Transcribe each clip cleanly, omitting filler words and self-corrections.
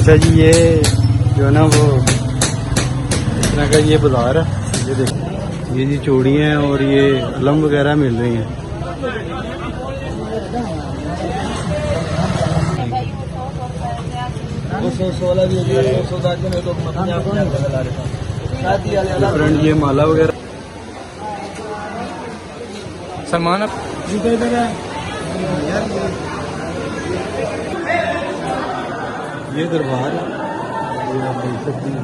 अच्छा जी, ये जो है ना वो इस तरह का ये बाजार है। ये देखो, ये जी चूड़ियाँ हैं और ये अलम वगैरह मिल रही हैं। फ्रेंड ये माला वगैरह सलमान ये दरबार है, ये आप देख सकते हैं।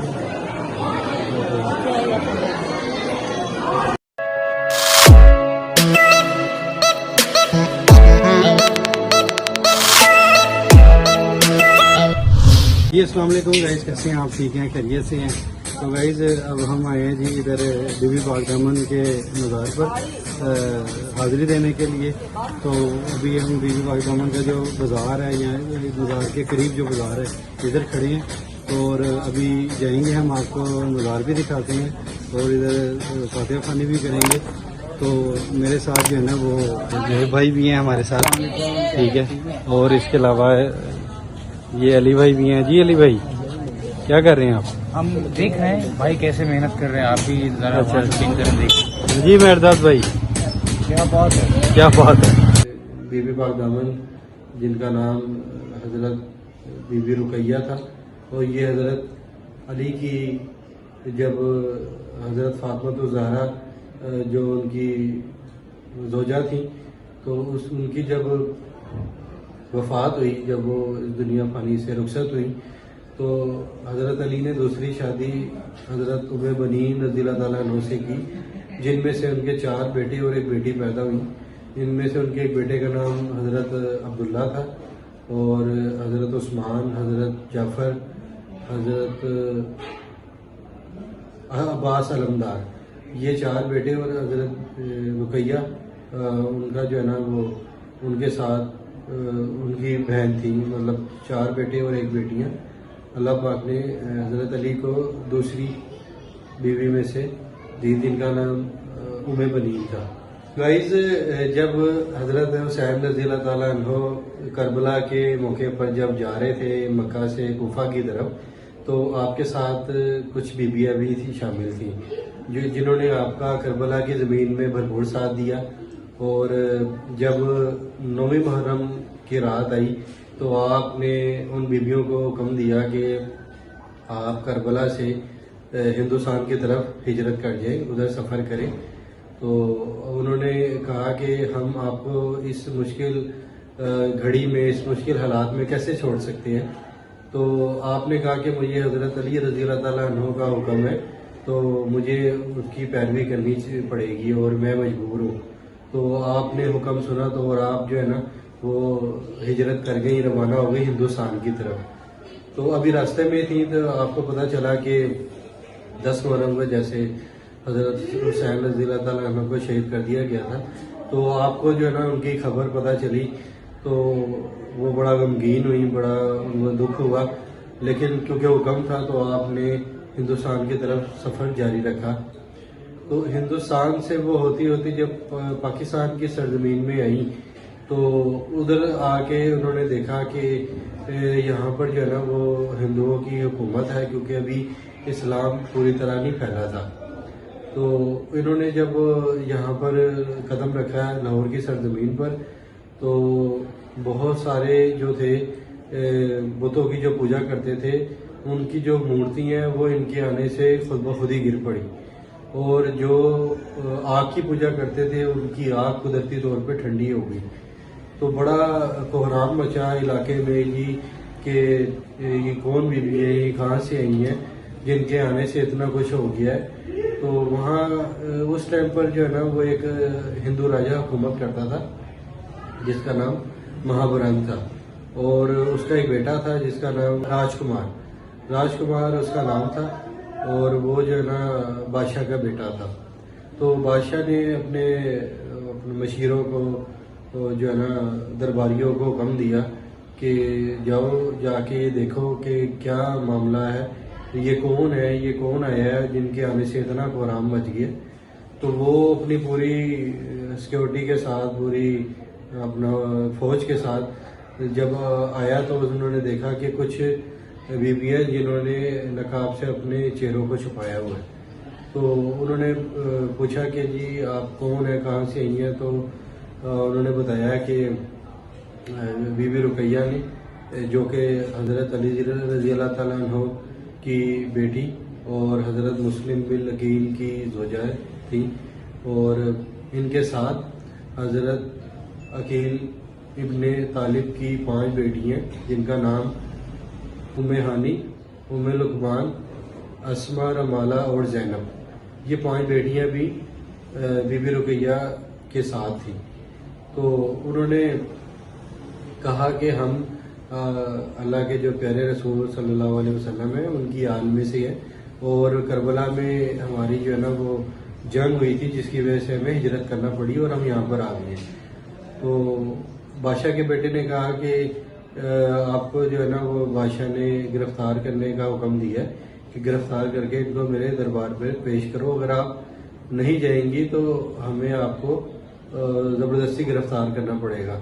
ये अस्सलाम वालेकुम गाइस, कैसे हैं आप? ठीक हैं, खैरियत से हैं? तो गाइस अब हम आए हैं जी इधर बीबी पाक दामन के मज़ार पर हाज़िरी देने के लिए। तो अभी हम बीबी पाक दामन का जो बाज़ार है, यहाँ बाज़ार के करीब जो बाज़ार है इधर खड़े हैं। और अभी जाएंगे, हम आपको मज़ार भी दिखाते हैं और इधर फातिहा खानी भी करेंगे। तो मेरे साथ जो है ना वो जय भाई भी हैं हमारे साथ, ठीक है। और इसके अलावा ये अली भाई भी हैं। जी अली भाई, क्या कर रहे हैं आप? हम देख रहे हैं भाई कैसे मेहनत कर रहे हैं, आप भी जरा अच्छा शूटिंग करें देख। जी मेहरदाद भाई, क्या बात है, क्या बात है। बीबी पाक दामन जिनका नाम हजरत बीबी रुकैया था, और ये हजरत अली की जब हजरत फातिमा ज़हरा जो उनकी ज़ौजा थी, तो उनकी जब वफ़ात हुई, जब वो इस दुनिया फ़ानी से रुखसत हुई, तो हज़रत अली ने दूसरी शादी हज़रत उम्मे बनीन रज़ी अल्लाह ताला अन्हु से की, जिनमें से उनके 4 बेटे और एक बेटी पैदा हुई। इनमें से उनके एक बेटे का नाम हज़रत अब्दुल्ला था, और हज़रत उस्मान, हज़रत जाफ़र, हज़रत अब्बास अलमदार, ये 4 बेटे और हज़रत रुकैया उनका जो है ना वो उनके साथ उनकी बहन थी। मतलब 4 बेटे और एक बेटियां। अल्लाह पाक ने हज़रत अली को दूसरी बीवी में से दी, जिनका नाम उम्मे बनीन था। गाइस, जब हज़रत हुसैन रज़ी अल्लाह ताला अन्हु करबला के मौके पर जब जा रहे थे मक्का से कूफा की तरफ, तो आपके साथ कुछ बीबियाँ भी थी, शामिल थी, जिन्होंने आपका करबला की ज़मीन में भरपूर साथ दिया। और जब 9वीं मुहर्रम की रात आई, तो आपने उन बीबियों को हुक्म दिया कि आप करबला से हिंदुस्तान की तरफ हिजरत कर जाएं, उधर सफ़र करें। तो उन्होंने कहा कि हम आपको इस मुश्किल घड़ी में, इस मुश्किल हालात में कैसे छोड़ सकते हैं। तो आपने कहा कि मुझे हज़रत अली रज़ी अल्लाह ताला अन्हु का हुक्म है, तो मुझे उसकी पैरवी करनी पड़ेगी और मैं मजबूर हूँ। तो आपने हुक्म सुना, तो और आप जो है ना वो हिजरत कर गई, रवाना हो गई हिंदुस्तान की तरफ। तो अभी रास्ते में थी, तो आपको पता चला कि 10 मुहर्रम को जैसे हज़रत हुसैन रज़ी अल्लाह ताला अन्हु को शहीद कर दिया गया था। तो आपको जो है ना उनकी खबर पता चली, तो वो बड़ा गमगीन हुई, बड़ा उनको दुख हुआ। लेकिन क्योंकि हुक्म था, तो आपने हिंदुस्तान की तरफ सफ़र जारी रखा। तो हिंदुस्तान से वो होती होती जब पाकिस्तान की सरजमीन में आई, तो उधर आके उन्होंने देखा कि यहाँ पर जो है ना वो हिंदुओं की हुकूमत है, क्योंकि अभी इस्लाम पूरी तरह नहीं फैला था। तो इन्होंने जब यहाँ पर कदम रखा लाहौर की सरजमीन पर, तो बहुत सारे जो थे बुतों की जो पूजा करते थे, उनकी जो मूर्ति हैं वो इनके आने से खुद ब खुद ही गिर पड़ी। और जो आग की पूजा करते थे, उनकी आग कुदरती तौर पे ठंडी हो गई। तो बड़ा कोहराम मचा इलाके में जी कि ये कौन बीबी है, ये कहाँ से आई हैं, जिनके आने से इतना कुछ हो गया है। तो वहाँ उस टाइम पर जो है ना वो एक हिंदू राजा हुकूमत करता था, जिसका नाम महाबरंग था, और उसका एक बेटा था जिसका नाम राजकुमार उसका नाम था। और वो जो है ना बादशाह का बेटा था। तो बादशाह ने अपने मशीरों को, जो है ना दरबारियों को हुक्म दिया कि जाओ जाके देखो कि क्या मामला है, ये कौन है, ये कौन आया है जिनके आने से इतना कोहराम मच गया। तो वो अपनी पूरी सिक्योरिटी के साथ, पूरी अपना फौज के साथ जब आया, तो उन्होंने देखा कि कुछ बीबी है जिन्होंने नकाब से अपने चेहरों को छुपाया हुआ है। तो उन्होंने पूछा कि जी आप कौन है, कहाँ से आई हैं। तो उन्होंने बताया कि बीबी रुकैया ने, जो कि हज़रत अली रज़ी अल्लाह तआला अन्हु की बेटी और हज़रत मुस्लिम बिन अकील की ज़ौजा थी, और इनके साथ हज़रत अकील इब्ने तालिब की 5 बेटियाँ, जिनका नाम उम्मे हानी, उम्मे लुकमान, अस्मा, रमाला और जैनब, ये 5 बेटियां भी बीबी रुकैया के साथ थी। तो उन्होंने कहा कि हम अल्लाह के जो प्यारे रसूल सल्लल्लाहु अलैहि वसल्लम है उनकी आल में से है, और करबला में हमारी जो है ना वो जंग हुई थी, जिसकी वजह से हमें हिजरत करना पड़ी और हम यहाँ पर आ गए। तो बादशाह के बेटे ने कहा कि आपको जो है ना वो बादशाह ने गिरफ्तार करने का हुक्म दिया है कि गिरफ्तार करके इनको मेरे दरबार पर पेश करो, अगर आप नहीं जाएंगी तो हमें आपको ज़बरदस्ती गिरफ्तार करना पड़ेगा।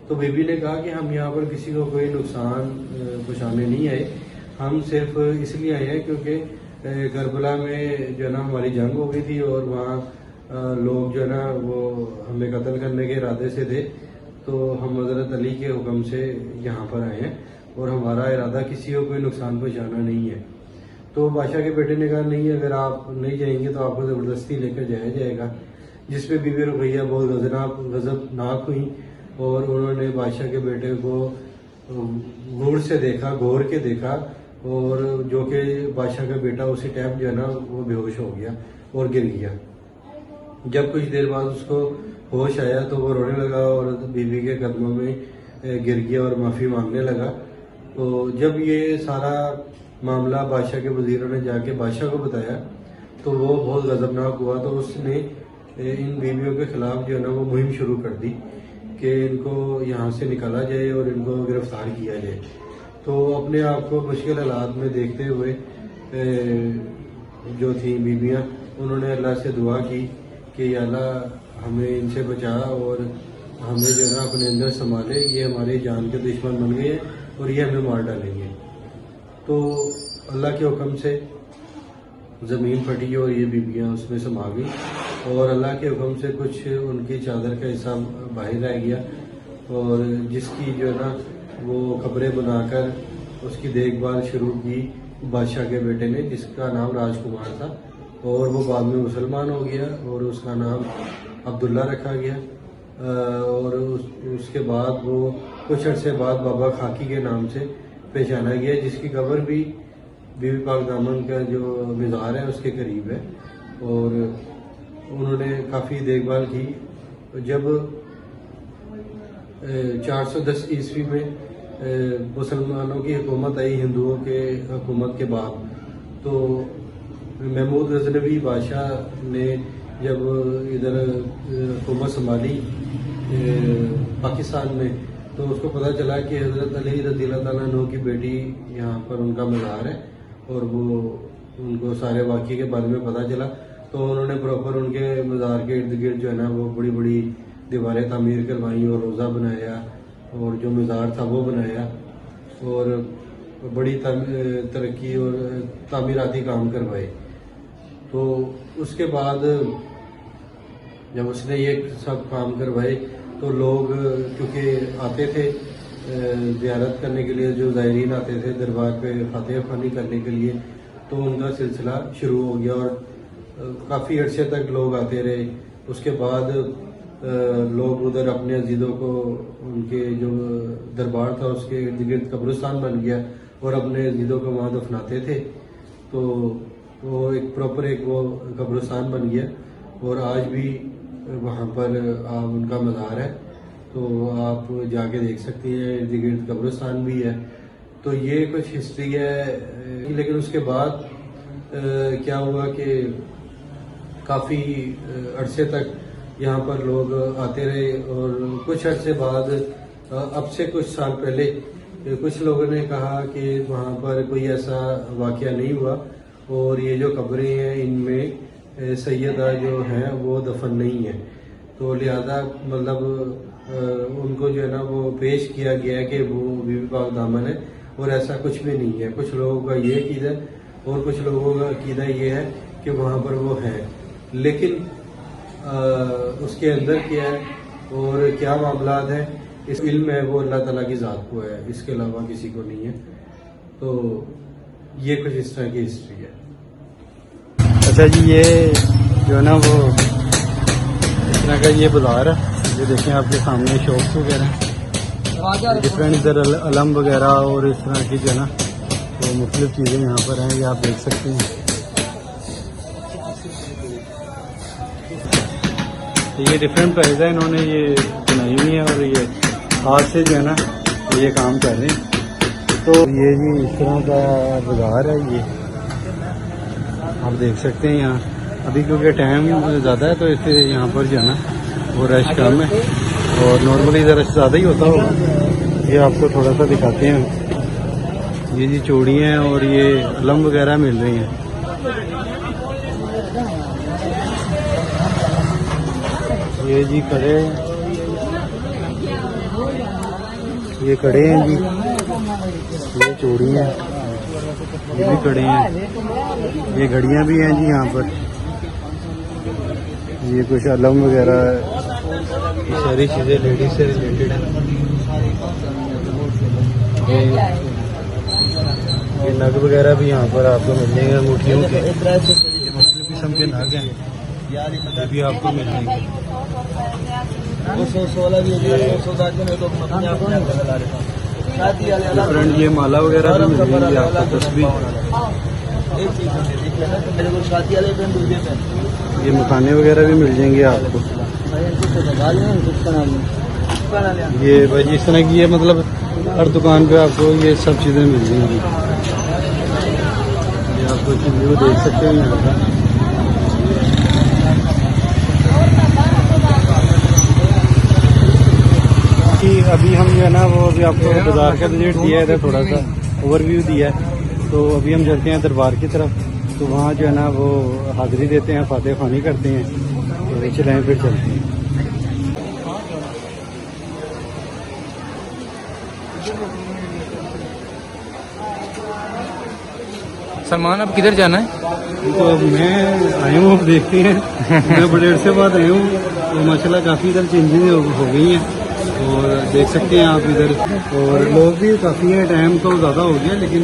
तो बीबी ने कहा कि हम यहाँ पर किसी को कोई नुकसान पहुँचाने नहीं आए, हम सिर्फ इसलिए आए हैं क्योंकि करबला में जो है ना हमारी जंग हो गई थी और वहाँ लोग जो है ना वो हमें कत्ल करने के इरादे से थे। तो हम हज़रत अली के हुक्म से यहाँ पर आए हैं और हमारा इरादा किसी को कोई नुकसान पहुँचाना नहीं है। तो बादशाह के बेटे ने कहा नहीं, अगर आप नहीं जाएंगे तो आपको ज़बरदस्ती लेकर जाया जाएगा, जिस पे बीबी रुकैया बहुत गज़बनाक हुई और उन्होंने बादशाह के बेटे को गौर के देखा, और जो कि बादशाह का बेटा उसी टाइम जो है ना वो बेहोश हो गया और गिर गया। जब कुछ देर बाद उसको होश आया तो वो रोने लगा और बीबी के कदमों में गिर गया और माफ़ी मांगने लगा। तो जब ये सारा मामला बादशाह के वजीरों ने जाके बादशाह को बताया तो वो बहुत गज़बनाक हुआ। तो उसने इन बीवियों के खिलाफ जो है ना वो मुहिम शुरू कर दी कि इनको यहाँ से निकाला जाए और इनको गिरफ्तार किया जाए। तो अपने आप को मुश्किल हालात में देखते हुए जो थी बीवियाँ, उन्होंने अल्लाह से दुआ की कि अल्लाह हमें इनसे बचा और हमें जो है ना अपने अंदर संभाले, ये हमारे जान के दुश्मन बन गए हैं और ये हमें मार डालेंगे। तो अल्लाह के हुक्म से ज़मीन फटी और ये बीबियाँ उसमें समा गई और अल्लाह के हुक्म से कुछ उनकी चादर का हिस्सा बाहर रह गया, और जिसकी जो है ना वो कब्रें बनाकर उसकी देखभाल शुरू की बादशाह के बेटे ने, जिसका नाम राजकुमार था, और वो बाद में मुसलमान हो गया और उसका नाम अब्दुल्ला रखा गया। और उसके बाद वो कुछ अर्से बाद बाबा खाकी के नाम से पहचाना गया, जिसकी कब्र भी बीबी पाक दामन का जो मज़ार है उसके करीब है, और उन्होंने काफ़ी देखभाल की। जब 410 ईस्वी में मुसलमानों की हुकूमत आई हिंदुओं के हुकूमत के बाद, तो महमूद गजनवी बादशाह ने जब इधर हुकूमत संभाली पाकिस्तान में, तो उसको पता चला कि हज़रत अली रज़ी अल्लाह तआला अन्हु की बेटी यहाँ पर उनका मज़ार है, और वो उनको सारे वाक़े के बारे में पता चला। तो उन्होंने प्रॉपर उनके मज़ार के इर्द गिर्द जो है ना वो बड़ी बड़ी दीवारें तामीर करवाई और रोज़ा बनाया, और जो मज़ार था वो बनाया, और बड़ी तरक्की और तामीराती काम करवाए। तो उसके बाद जब उसने ये सब काम करवाए तो लोग क्योंकि आते थे ज़ियारत करने के लिए, जो ज़ायरीन आते थे दरबार पे फातिहा ख़्वानी करने के लिए, तो उनका सिलसिला शुरू हो गया और काफ़ी अरसे तक लोग आते रहे। उसके बाद लोग उधर अपने अजीज़ों को, उनके जो दरबार था उसके इर्द गिर्द कब्रिस्तान बन गया और अपने अजीज़ों को वहाँ दफनाते थे। तो वो एक प्रॉपर एक वो कब्रिस्तान बन गया, और आज भी वहाँ पर उनका मज़ार है, तो आप जाके देख सकते हैं, इर्द गिर्द कब्रिस्तान भी है। तो ये कुछ हिस्ट्री है। लेकिन उसके बाद क्या हुआ कि काफ़ी अरसे तक यहाँ पर लोग आते रहे, और कुछ अरसे बाद अब से कुछ साल पहले कुछ लोगों ने कहा कि वहाँ पर कोई ऐसा वाक़या नहीं हुआ, और ये जो कब्रें हैं इनमें सैयदा जो हैं वो दफन नहीं है। तो लिहाजा मतलब उनको जो है ना वो पेश किया गया है कि वो बीबी पाक दामन है, और ऐसा कुछ भी नहीं है। कुछ लोगों का ये अकीदा है और कुछ लोगों का अकीदा ये है कि वहाँ पर वो है, लेकिन उसके अंदर क्या है और क्या मामलात है, इस इल्म है वो अल्लाह ताला की ज़ात को है, इसके अलावा किसी को नहीं है। तो ये कुछ इस तरह की हिस्ट्री है। अच्छा जी, ये जो है ना वो इस तरह का ये बाजार है, ये देखें आपके सामने शॉप्स वगैरह डिफरेंट इधर अलम वगैरह और इस तरह की जो है ना तो मुख्तलिफ चीज़ें यहाँ पर हैं, ये आप देख सकते हैं। तो ये डिफरेंट प्राइस है, इन्होंने ये बनाई हुई है और ये हाथ से जो है ना ये काम कर रहे हैं। तो ये जी इस तरह का बाजार है, ये आप देख सकते हैं। यहाँ अभी क्योंकि टाइम ज़्यादा है तो इससे यहाँ पर जो है ना वो रश कम है और नॉर्मली इधर रश ज़्यादा ही होता होगा। ये आपको थोड़ा सा दिखाते हैं, ये जी चूड़ियाँ हैं और ये अलम वगैरह मिल रही हैं। ये जी कड़े, ये कड़े हैं जी, ये चूड़ियाँ हैं, ये भी कड़े हैं, ये घड़ियाँ भी हैं जी यहाँ पर। ये कुछ अलम वगैरह, ये सारी चीज़ें लेडीज से रिलेटेड हैं। ये नग वगैरह भी यहाँ पर आपको मिल जाएंगे, अंगूठियों के, ये मुख्तलिफ किस्म के नग हैं, ये भी आपको मिल जाएंगे। डिफरेंट ये माला वगैरह भी मिल जाएंगी आपको, तस्बीह, ये मखाने वगैरह भी मिल जाएंगे आपको। ये भाई इस तरह की, ये मतलब हर दुकान पे आपको ये सब चीज़ें मिल जाएंगी। ये आपको व्यू देख सकते हैं यहाँ का। कि अभी हम जो है ना वो अभी आपको बाजार का विजिट दिया है, थोड़ा सा ओवरव्यू दिया है। तो अभी हम चलते हैं दरबार की तरफ, तो वहाँ जो है ना वो हाज़िरी देते हैं, फातिहा ख़वानी करते हैं। तो चलें फिर चलते हैं। सलमान, अब किधर जाना है? तो मैं आया हूँ, अब देखते हैं। मैं बड़े अरसे बाद आया हूँ, तो माशाल्लाह काफ़ी इधर चेंजिंग हो गई हैं और देख सकते हैं आप इधर। और लोग भी काफ़ी हैं, टाइम तो ज़्यादा हो गया लेकिन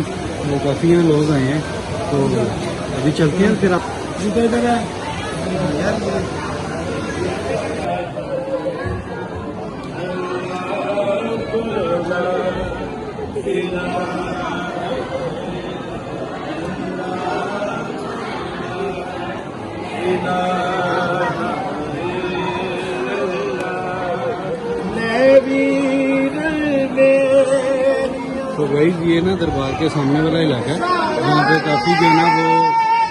वो काफ़ी हैं लोग आए हैं। तो अभी चलते हैं फिर आप इधर है। तो भाई ये ना दरबार के सामने वाला इलाका है, जहाँ पे काफ़ी जो है ना वो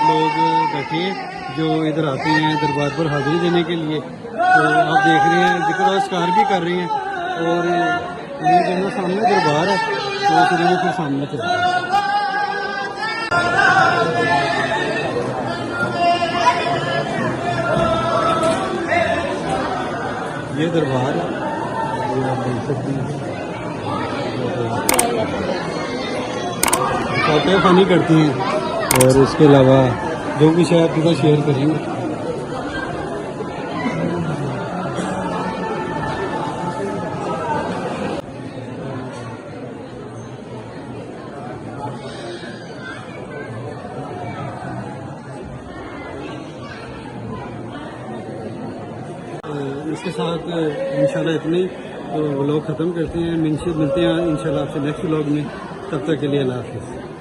लोग बैठे हैं जो इधर आते हैं दरबार पर हाजिरी देने के लिए। तो आप देख रहे हैं जिक्र और अस्कार भी कर रहे हैं और ये जो है सामने दरबार है, तो चलिए फिर सामने चलते हैं। ये दरबार है, ये आप देख सकते हैं। फातिहा ख़वानी करती हैं और इसके अलावा जो कुछ है आपके साथ शेयर करेंगे। इसके साथ इंशाल्लाह इतनी तो व्लॉग ख़त्म करते हैं। मिलते हैं इंशाल्लाह आपसे नेक्स्ट व्लॉग में। तब तक के लिए अल्लाह हाफ़िज़।